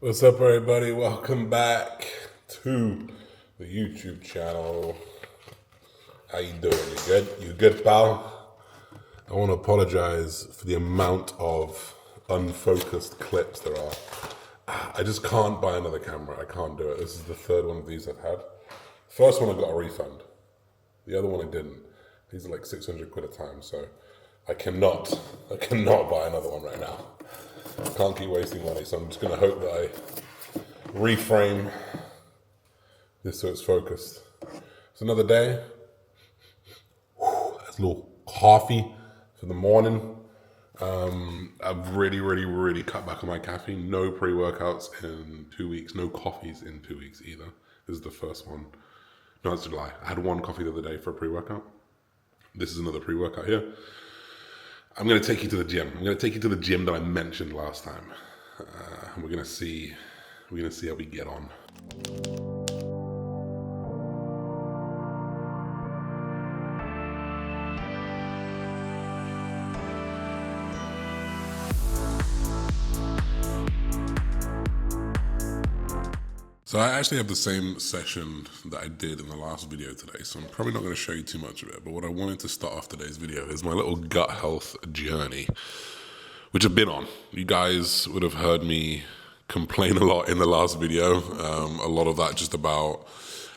What's up, everybody? Welcome back to the YouTube channel. How you doing? You good? You good, pal? I want to apologize for the amount of unfocused clips there are. I just can't buy another camera. I can't do it. This is the third one of these I've had. First one I got a refund. The other one I didn't. These are like 600 quid a time, so I cannot buy another one right now. Can't keep wasting money, so I'm just going to hope that I reframe this so it's focused. It's another day. That's a little coffee for the morning. I've really cut back on my caffeine. No pre-workouts in 2 weeks. No coffees in 2 weeks either. This is the first one. No, that's a lie. I had one coffee the other day for a pre-workout. This is another pre-workout here. I'm going to take you to the gym. I'm going to take you to the gym that I mentioned last time. And we're going to see how we get on. So I actually have the same session that I did in the last video today, so I'm probably not going to show you too much of it, but what I wanted to start off today's video is my little gut health journey, which I've been on. You guys would have heard me complain a lot in the last video, a lot of that just about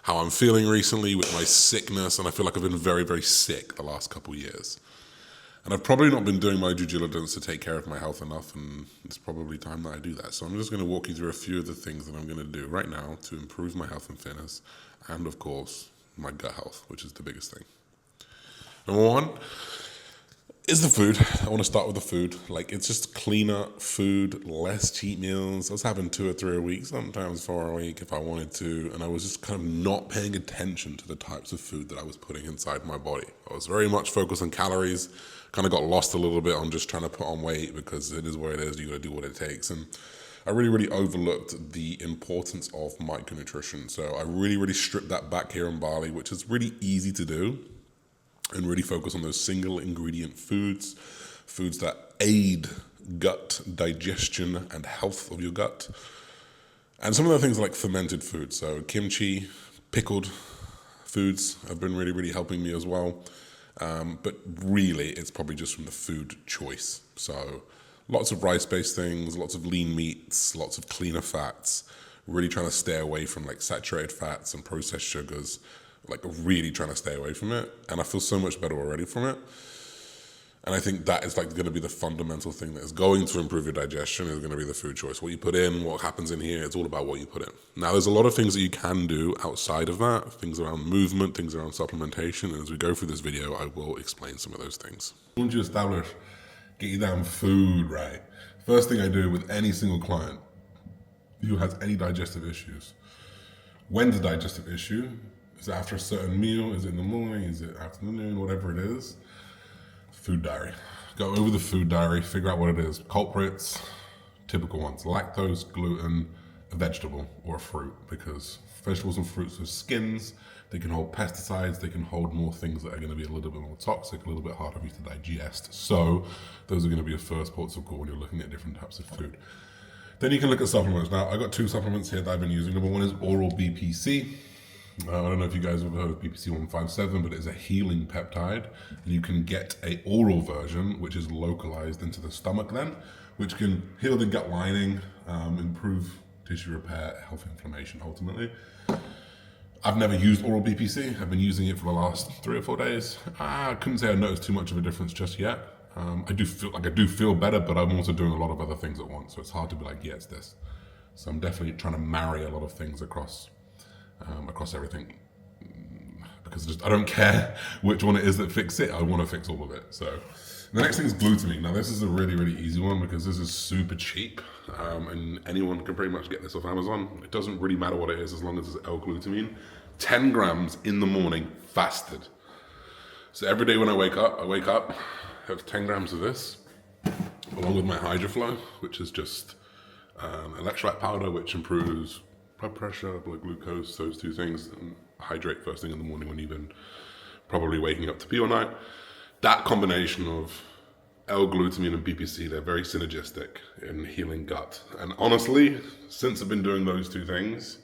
how I'm feeling recently with my sickness, and I feel like I've been very sick the last couple years. And I've probably not been doing my due diligence to take care of my health enough, and it's probably time that I do that. So I'm just going to walk you through a few of the things that I'm going to do right now to improve my health and fitness, and of course, my gut health, which is the biggest thing. Number one is the food. I want to start with the food. Like, it's just cleaner food, less cheat meals. I was having 2 or 3 a week, sometimes 4 a week if I wanted to, and I was just kind of not paying attention to the types of food that I was putting inside my body. I was very much focused on calories, kind of got lost a little bit on just trying to put on weight because it is what it is. You got to do what it takes. And I really overlooked the importance of micronutrition. So I really stripped that back here in Bali, which is really easy to do, and really focus on those single ingredient foods that aid gut digestion and health of your gut. And some of the things like fermented foods. So kimchi, pickled foods have been really helping me as well. But really, it's probably just from the food choice. So lots of rice-based things, lots of lean meats, lots of cleaner fats, really trying to stay away from like saturated fats and processed sugars, like really trying to stay away from it. And I feel so much better already from it. And I think that is like going to be the fundamental thing that is going to improve your digestion, is going to be the food choice. What you put in, what happens in here, it's all about what you put in. Now, there's a lot of things that you can do outside of that, things around movement, things around supplementation. And as we go through this video, I will explain some of those things. Once you establish, get your damn food right. First thing I do with any single client who has any digestive issues. When's a digestive issue? Is it after a certain meal? Is it in the morning? Is it afternoon? Whatever it is. Food diary. Go over the food diary, figure out what it is. Culprits, typical ones: lactose, gluten, a vegetable or a fruit, because vegetables and fruits have skins. They can hold pesticides, they can hold more things that are going to be a little bit more toxic, a little bit harder for you to digest. So those are going to be your first ports of call when you're looking at different types of food. Then you can look at supplements. Now, I've got 2 supplements here that I've been using. Number one is oral BPC. I don't know if you guys have heard of BPC 157, but it's a healing peptide. And you can get an oral version, which is localized into the stomach then, which can heal the gut lining, improve tissue repair, health inflammation ultimately. I've never used oral BPC. I've been using it for the last 3 or 4 days. I couldn't say I noticed too much of a difference just yet. I do feel better, but I'm also doing a lot of other things at once. So it's hard to be like, yeah, it's this. So I'm definitely trying to marry a lot of things across everything, because I don't care which one it is that fixes it. I want to fix all of it. So the next thing is glutamine. Now, this is a really easy one because this is super cheap, and anyone can pretty much get this off Amazon. It doesn't really matter what it is as long as it's L-glutamine. 10 grams in the morning, fasted. So every day when I wake up, have 10 grams of this, along with my HydroFlow, which is just electrolyte powder, which improves blood pressure, blood glucose, those 2 things, and hydrate first thing in the morning when you've been probably waking up to pee all night. That combination of L-glutamine and BPC, they're very synergistic in healing gut. And honestly, since I've been doing those two things,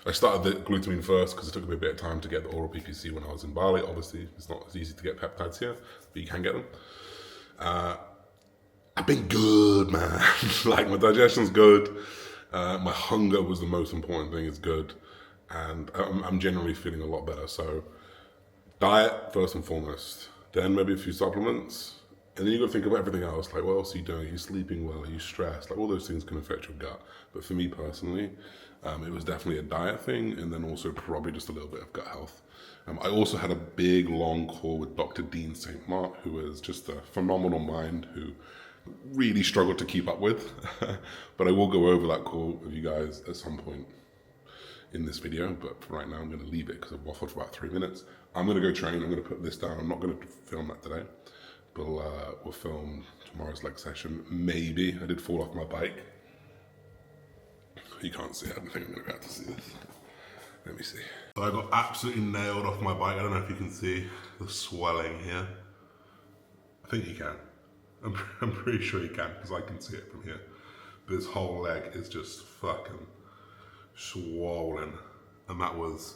I started the glutamine first because it took me a bit of time to get the oral PPC when I was in Bali. Obviously, it's not as easy to get peptides here, but you can get them. I've been good, man. Like, my digestion's good. My hunger was the most important thing, is good. And I'm generally feeling a lot better. So diet, first and foremost. Then maybe a few supplements. And then you got to think about everything else. Like, what else are you doing? Are you sleeping well? Are you stressed? Like, all those things can affect your gut. But for me personally, it was definitely a diet thing. And then also probably just a little bit of gut health. I also had a big, long call with Dr. Dean St. Mark, who is just a phenomenal mind who really struggled to keep up with. But I will go over that call with you guys at some point in this video, but for right now I'm going to leave it because I've waffled for about 3 minutes. I'm going to go train. I'm going to put this down. I'm not going to film that today, but we'll film tomorrow's leg session. Maybe. I did fall off my bike. You can't see it. I don't think I'm going to be able to see this. Let me see. So I got absolutely nailed off my bike. I don't know if you can see the swelling here. I think you can. I'm pretty sure you can because I can see it from here. This whole leg is just fucking swollen, and that was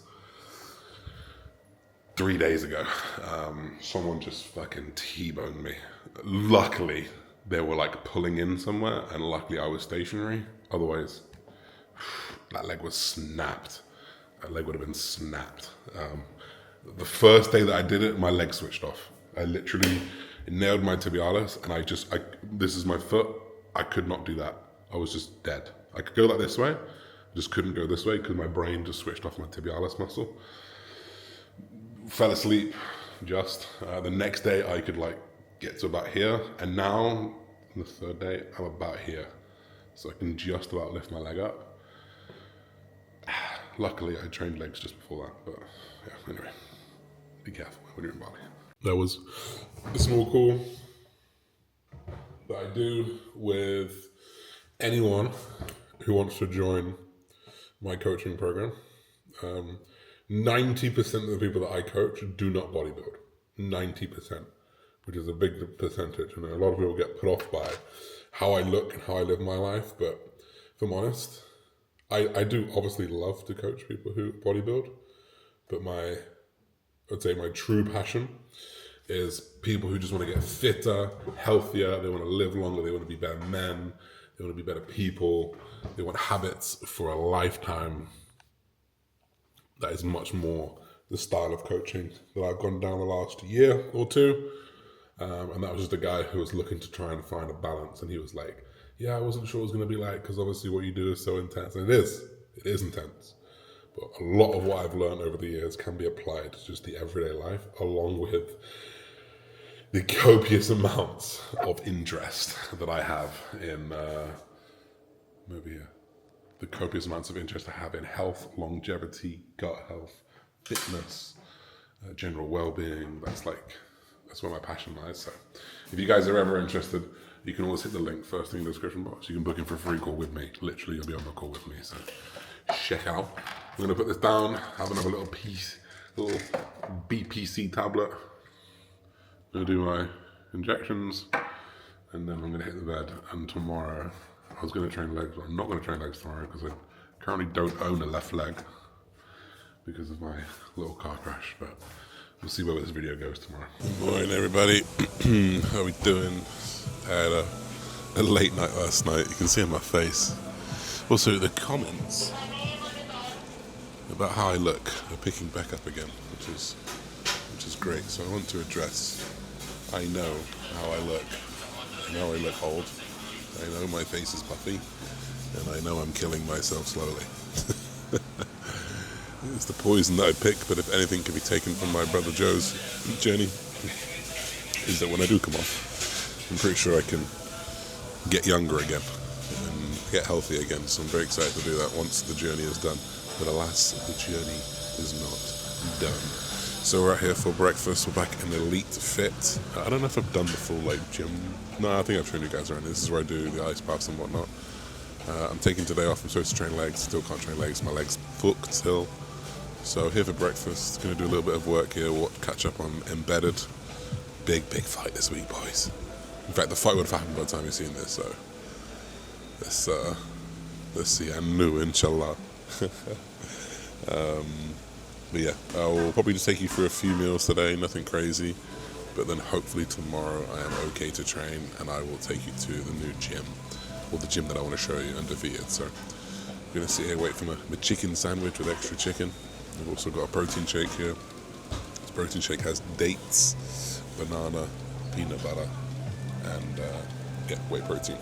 3 days ago. Someone just fucking T-boned me. Luckily, they were like pulling in somewhere, and luckily I was stationary. Otherwise, that leg was snapped. That leg would have been snapped. The first day that I did it, my leg switched off. I literally nailed my tibialis, and this is my foot. I could not do that. I was just dead. I could go like this way, just couldn't go this way because my brain just switched off my tibialis muscle. Fell asleep just. The next day I could like get to about here, and now the third day I'm about here. So I can just about lift my leg up. Luckily I trained legs just before that, but yeah, anyway, be careful when you're in Bali. That was a small call that I do with anyone who wants to join my coaching program. 90% of the people that I coach do not bodybuild. 90%, which is a big percentage. And a lot of people get put off by how I look and how I live my life. But if I'm honest, I do obviously love to coach people who bodybuild. But I'd say my true passion is people who just want to get fitter, healthier, they want to live longer, they want to be better men, they want to be better people, they want habits for a lifetime. That is much more the style of coaching that I've gone down the last year or two. And that was just a guy who was looking to try and find a balance. And he was like, yeah, I wasn't sure what it was going to be like because obviously what you do is so intense. And it is intense. But a lot of what I've learned over the years can be applied to just the everyday life, along with the copious amounts of interest that I have in the copious amounts of interest I have in health, longevity, gut health, fitness, general well-being. That's where my passion lies. So if you guys are ever interested, you can always hit the link first thing in the description box. You can book in for a free call with me. Literally, you'll be on the call with me. So check out. I'm gonna put this down, have another little BPC tablet. I'm gonna do my injections, and then I'm gonna hit the bed. And tomorrow, I was gonna train legs, but I'm not gonna train legs tomorrow because I currently don't own a left leg because of my little car crash. But we'll see where this video goes tomorrow. Good morning, everybody. How we doing? I had a late night last night. You can see in my face. Also, the comments about how I look are picking back up again, which is great. So I want to address. I know how I look. I know I look old. I know my face is puffy, and I know I'm killing myself slowly. It's the poison that I pick, but if anything can be taken from my brother Joe's journey, is that when I do come off, I'm pretty sure I can get younger again and get healthy again. So I'm very excited to do that once the journey is done. But alas, the journey is not done. So we're out here for breakfast. We're back in Elite Fit. I don't know if I've done the full gym. No, I think I've shown you guys around. This is where I do the ice baths and whatnot. I'm taking today off. I'm supposed to train legs. Still can't train legs. My legs hooked still. So here for breakfast. Going to do a little bit of work here. Catch up on embedded. Big fight this week, boys. In fact, the fight would have happened by the time you've seen this, so let's see, anu, inshallah. But yeah, I will probably just take you through a few meals today, nothing crazy, but then hopefully tomorrow I am okay to train and I will take you to the new gym, or the gym that I want to show you, Undefeated. So I'm going to sit here, wait for my chicken sandwich with extra chicken. I've also got a protein shake here. This protein shake has dates, banana, peanut butter, and whey protein.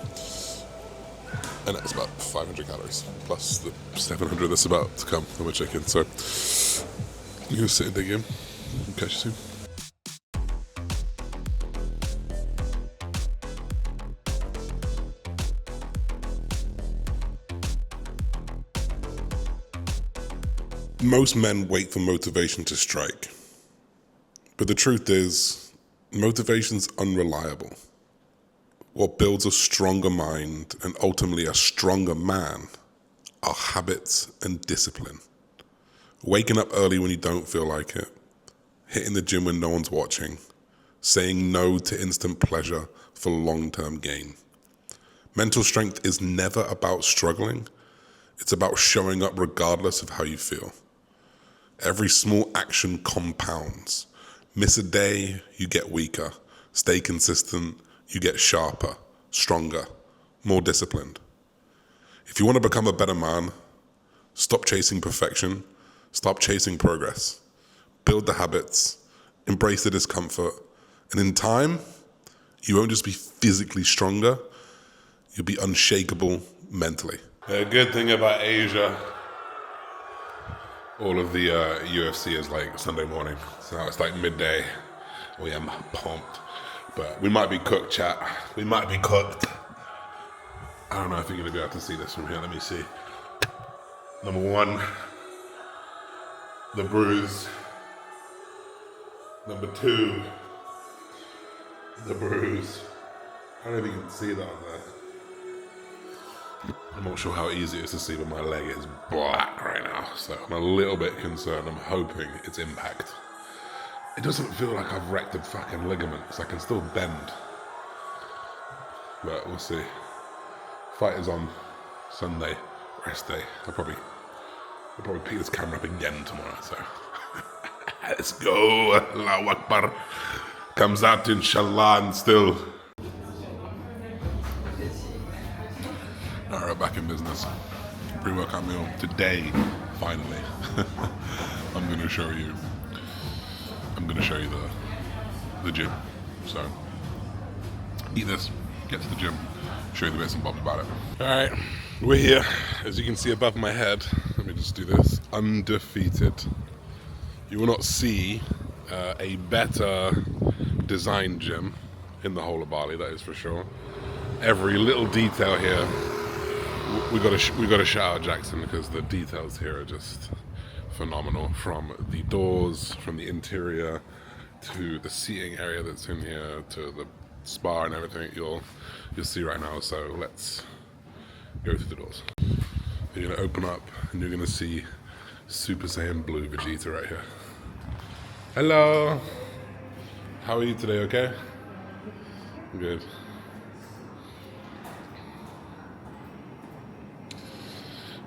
And that's about 500 calories, plus the 700 that's about to come from my chicken. So you can sit and dig in. I'll catch you soon. Most men wait for motivation to strike. But the truth is, motivation's unreliable. What builds a stronger mind and ultimately a stronger man are habits and discipline. Waking up early when you don't feel like it, hitting the gym when no one's watching, saying no to instant pleasure for long-term gain. Mental strength is never about struggling. It's about showing up regardless of how you feel. Every small action compounds. Miss a day, you get weaker. Stay consistent, you get sharper, stronger, more disciplined. If you want to become a better man, stop chasing perfection, stop chasing progress. Build the habits, embrace the discomfort, and in time, you won't just be physically stronger, you'll be unshakable mentally. The good thing about Asia, all of the UFC is like Sunday morning, so it's like midday. We am pumped. But we might be cooked, chat. We might be cooked. I don't know if you're going to be able to see this from here. Let me see. Number one, the bruise. Number two, the bruise. I don't know if you can see that on there. I'm not sure how easy it is to see, but my leg is black right now. So I'm a little bit concerned. I'm hoping it's impact. It doesn't feel like I've wrecked a fucking ligament, so I can still bend. But we'll see. Fight is on Sunday, rest day. I'll probably pick this camera up again tomorrow, so. Let's go, Allahu Akbar. Comes out inshallah and still. Alright, back in business. Pre-workout meal today, finally. I'm going to show you the gym. So, eat this, get to the gym, show you the bits and bobs about it. Alright, we're here. As you can see above my head, let me just do this. Undefeated. You will not see a better designed gym in the whole of Bali, that is for sure. Every little detail here, we got to shout out Jackson, because the details here are just phenomenal. From the doors, from the interior, to the seating area that's in here, to the spa and everything you'll see right now. So let's go through the doors. You're gonna open up and you're gonna see Super Saiyan Blue Vegeta right here. Hello! How are you today, okay? Good.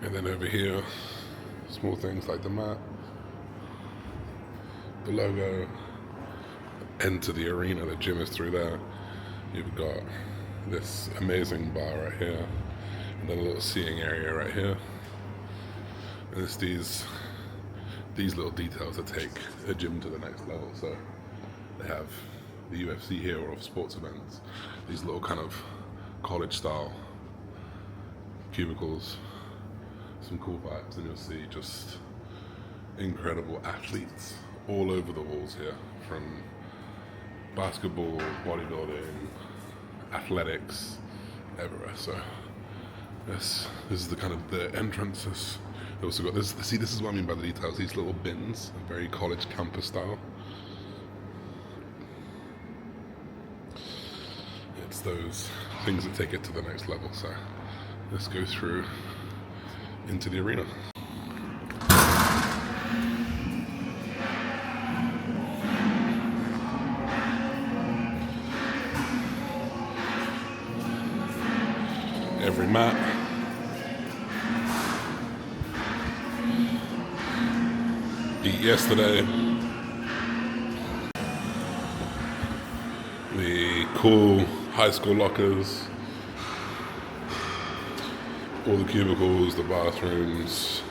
And then over here, small things like the mat, the logo, enter the arena, the gym is through there. You've got this amazing bar right here, and then a little seating area right here. And it's these little details that take a gym to the next level. So they have the UFC here, or sports events, these little kind of college style cubicles, some cool vibes, and you'll see just incredible athletes all over the walls here, from basketball, bodybuilding, athletics, everywhere. So this is the kind of the entrances. They also got this. See, this is what I mean by the details. These little bins, very college campus style. It's those things that take it to the next level. So let's go through into the arena. mat. Eat yesterday. The cool high school lockers. All the cubicles, the bathrooms,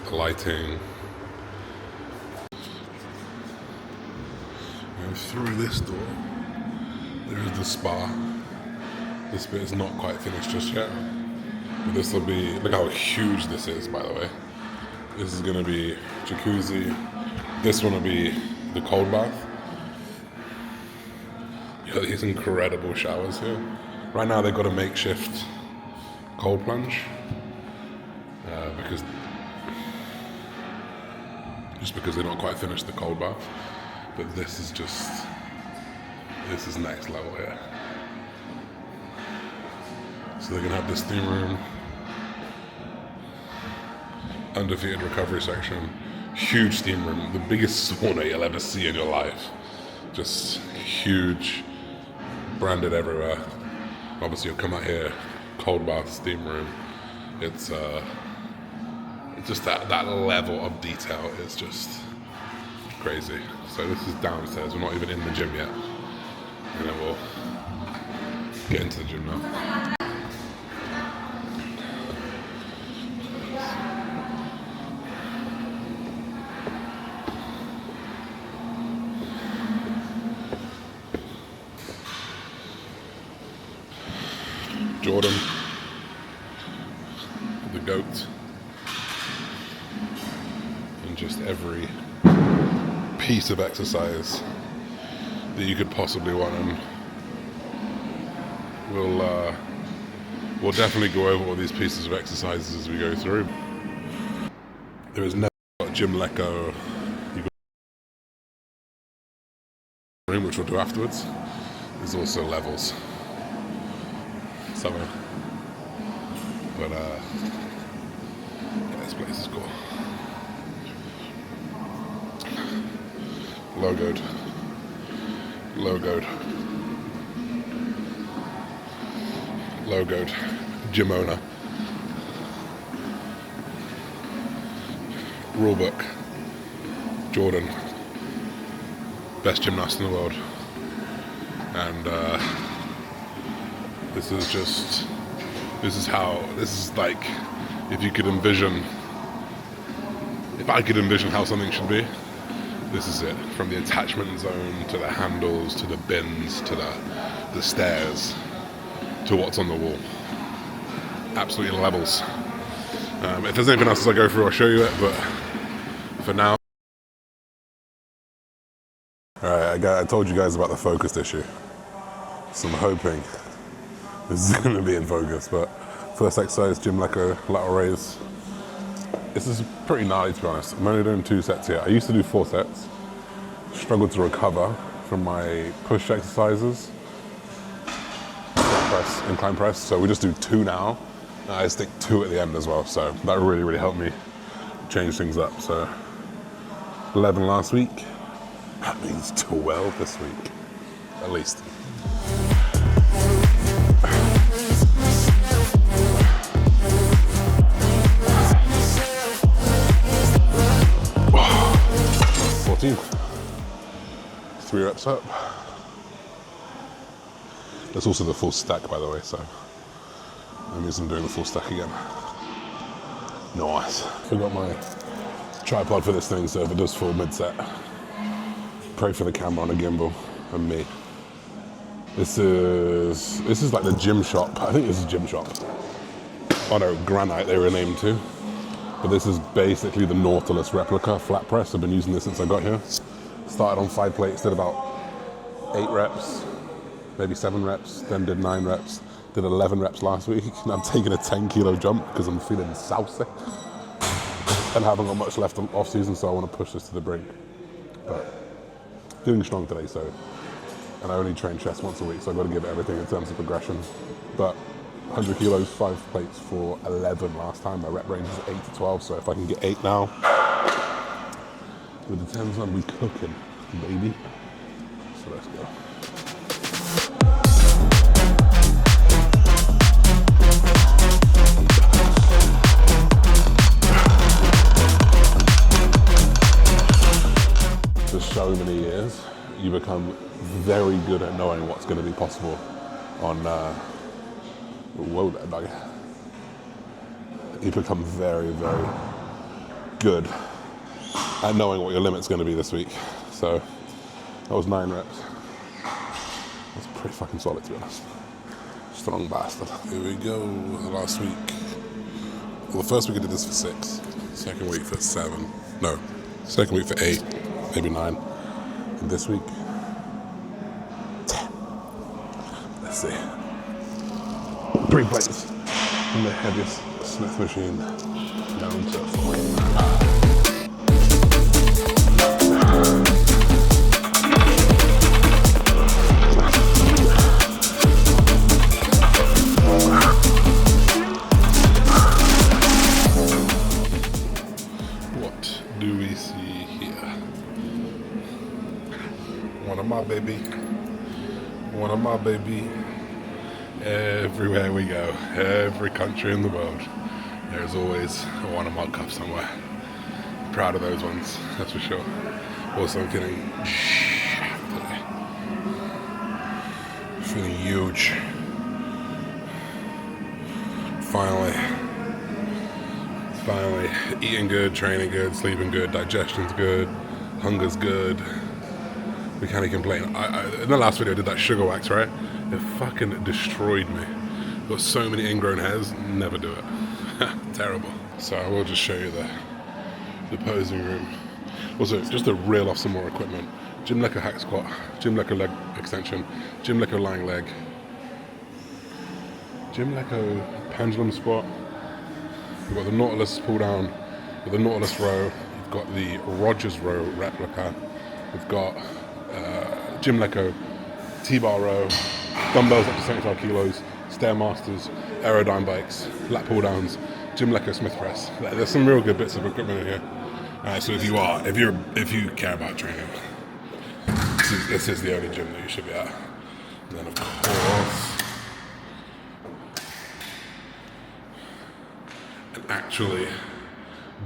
the lighting. And through this door, there is the spa. This bit is not quite finished just yet. But this will be, look how huge this is, by the way. This is gonna be jacuzzi. This one will be the cold bath. You got these incredible showers here. Right now they've got a makeshift cold plunge because they're not quite finished the cold bath. But this is next level here. So they're gonna have this steam room, undefeated recovery section, huge steam room, the biggest sauna you'll ever see in your life. Just huge, branded everywhere. Obviously you'll come out here, cold bath, steam room. It's just that level of detail is just crazy. So this is downstairs, we're not even in the gym yet. And then we'll get into the gym now. Jordan, the goat, and just every piece of exercise that you could possibly want. And we'll definitely go over all these pieces of exercises as we go through. There is never a gym leco. You've got a room which we'll do afterwards. There's also levels. Summer. But yeah, this place is cool. Logoed. Gym owner. Rulebook. Jordan. Best gymnast in the world. And this is like, if I could envision how something should be, this is it. From the attachment zone, to the handles, to the bins, to the stairs, to what's on the wall. Absolutely in levels. If there's anything else as I go through, I'll show you it, but for now. Alright, I told you guys about the focused issue. So I'm hoping this is going to be in focus, but first exercise, gym leco, lateral raise. This is pretty gnarly, to be honest. I'm only doing 2 sets here. I used to do 4 sets. Struggled to recover from my push exercises. Press, incline press. So we just do 2 now. And I stick 2 at the end as well. So that really, really helped me change things up. So 11 last week. That means 12 this week, at least. Oh, 14. 3 reps up. That's also the full stack, by the way, so that means I'm doing the full stack again. Nice. Forgot my tripod for this thing, so if it does fall mid-set, pray for the camera on a gimbal and me. This is like the Gym Shop. I think this is Gym Shop. Oh no, Granite they were named to. But this is basically the Nautilus replica flat press. I've been using this since I got here. Started on 5 plates, did about 8 reps, maybe 7 reps, then did 9 reps, did 11 reps last week. And I'm taking a 10 kilo jump because I'm feeling saucy. And haven't got much left off season, so I want to push this to the brink. But feeling strong today, so, and I only train chest once a week, so I've got to give it everything in terms of progression. But 100 kilos, 5 plates for 11 last time. My rep range is 8 to 12, so if I can get 8 now, with the 10s on, we cooking, baby. So let's go. so many years, you become very good at knowing what's going to be possible on, whoa, that dog. You become very, very good at knowing what your limit's going to be this week. So that was 9 reps. That's pretty fucking solid, to be honest. Strong bastard. Here we go. Last week. Well, the first week I did this for 6. Second week for 7. No. Second week for 8. Maybe 9. And this week, 10. Let's see. 3 plates from the heaviest Smith machine down to 49. One of my baby. Everywhere we go, every country in the world, there's always a one of my cup somewhere. Proud of those ones, that's for sure. Also, I'm feeling huge. Finally, eating good, training good, sleeping good, digestion's good, hunger's good. We can't complain. In the last video I did that sugar wax, right? It fucking destroyed me. Got so many ingrown hairs, never do it. Terrible. So I will just show you the posing room. Also, just to reel off some more equipment. Gym Lecker hack squat, Gym Lecker leg extension, Gym Lecker lying leg, Gym Lecker pendulum squat. We've got the Nautilus pull down with the Nautilus row. We've got the Rogers row replica. We've got Gym Lecker T-bar row, dumbbells up to 75 kilos, Stairmasters, Aerodyne bikes, lat pull downs, Gym Lecker Smith press. There's some real good bits of equipment in here. So if you care about training, this is the only gym that you should be at. And then of course, an actually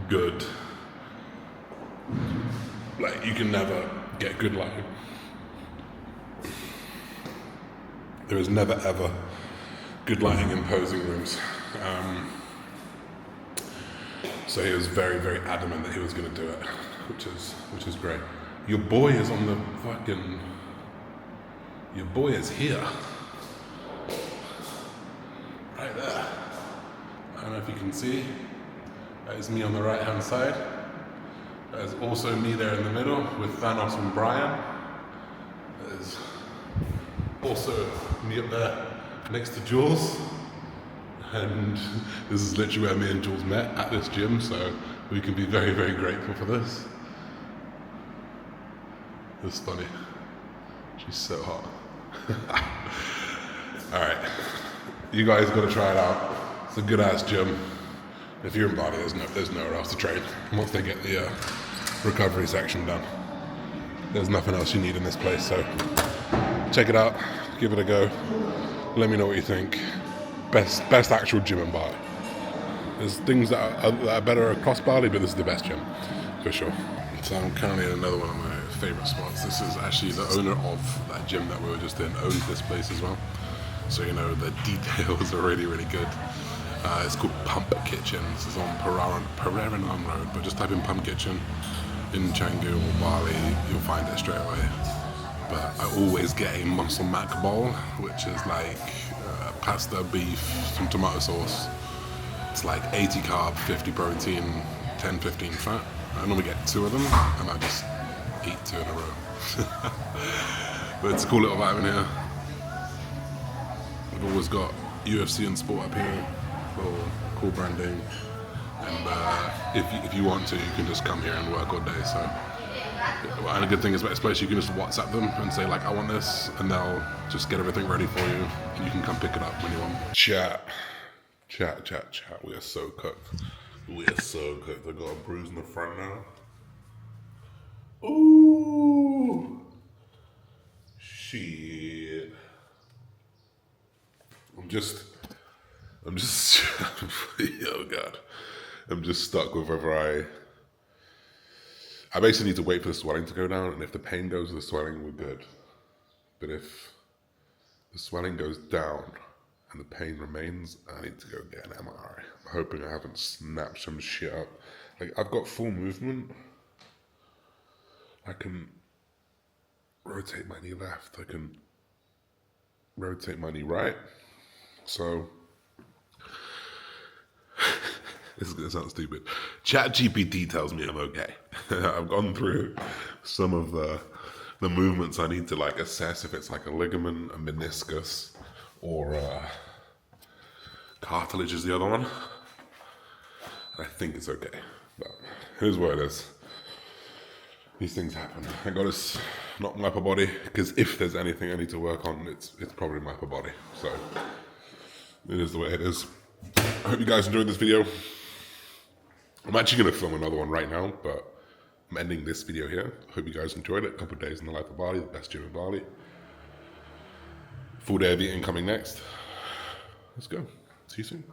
good, like you can never get good lighting. There is never ever good lighting in posing rooms. So he was very, very adamant that he was going to do it, which is great. Your boy is on the fucking. Your boy is here, right there. I don't know if you can see. That is me on the right hand side. That is also me there in the middle with Thanos and Brian. That is also me up there next to Jules. And this is literally where me and Jules met, at this gym, so we can be very, very grateful for this. It's funny. She's so hot. Alright, you guys gotta try it out. It's a good ass gym. If you're in Bali, there's nowhere else to train once they get the recovery section done. There's nothing else you need in this place, so check it out, give it a go. Let me know what you think. Best actual gym in Bali. There's things that are better across Bali, but this is the best gym, for sure. So I'm currently in another one of my favorite spots. This is actually the owner of that gym that we were just in, owns this place as well. So you know, the details are really, really good. It's called Pump Kitchen. This is on Pararanam Road, but just type in Pump Kitchen in Canggu or Bali, you'll find it straight away. But I always get a muscle mac bowl, which is like pasta, beef, some tomato sauce. It's like 80 carb, 50 protein, 10, 15 fat. I normally get 2 of them, and I just eat 2 in a row. But it's a cool little vibe in here. We've always got UFC and sport up here, little cool branding. And if you want to, you can just come here and work all day. So, and a good thing is about this place, you can just WhatsApp them and say like, I want this, and they'll just get everything ready for you, and you can come pick it up when you want. Chat. We are so cooked. We are so cooked. I got a bruise in the front now. Ooh. Shit. I'm just, oh God. I'm just stuck with whether I basically need to wait for the swelling to go down, and if the pain goes with the swelling, we're good. But if the swelling goes down and the pain remains, I need to go get an MRI. I'm hoping I haven't snapped some shit up. Like, I've got full movement. I can rotate my knee left. I can rotate my knee right. So, this is going to sound stupid. ChatGPT tells me I'm okay. I've gone through some of the movements I need to like assess if it's like a ligament, a meniscus, or cartilage is the other one. I think it's okay, but here's what it is. These things happen. I got this not my upper body, because if there's anything I need to work on, it's probably my upper body. So it is the way it is. I hope you guys enjoyed this video. I'm actually going to film another one right now, but I'm ending this video here. Hope you guys enjoyed it. A couple of days in the life of Bali, the best gym in Bali. Full day of eating coming next. Let's go. See you soon.